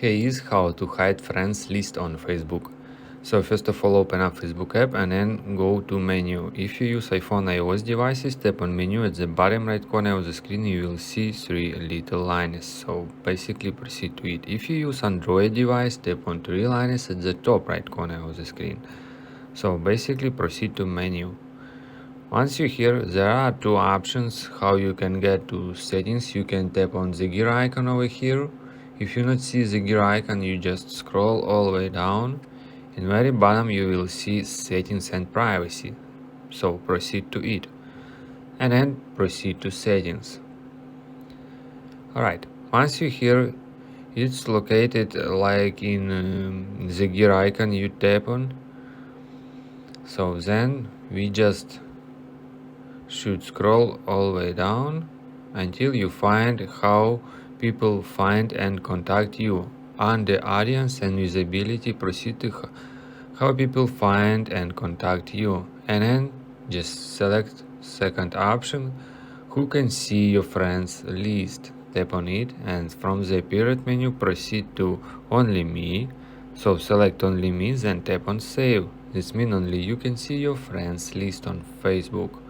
Here is how to hide friends list on Facebook. So first of all, open up Facebook app and then go to menu. If you use iPhone iOS devices, tap on menu. At the bottom right corner of the screen you will see three little lines. So basically proceed to it. If you use Android device, tap on three lines at the top right corner of the screen. So basically proceed to menu. Once you're here, there are two options how you can get to settings. You can tap on the gear icon over here. If you not see the gear icon, you just scroll all the way down. In very bottom you will see settings and privacy. So proceed to it. And then proceed to settings. Alright, once you're here, it's located like in the gear icon you tap on. So then we just should scroll all the way down until you find how people find and contact you. Under audience and usability, proceed to how people find and contact you, and then just select second option, who can see your friends list. Tap on it and from the appearance menu proceed to only me. So select only me, then tap on save. This means only you can see your friends list on Facebook.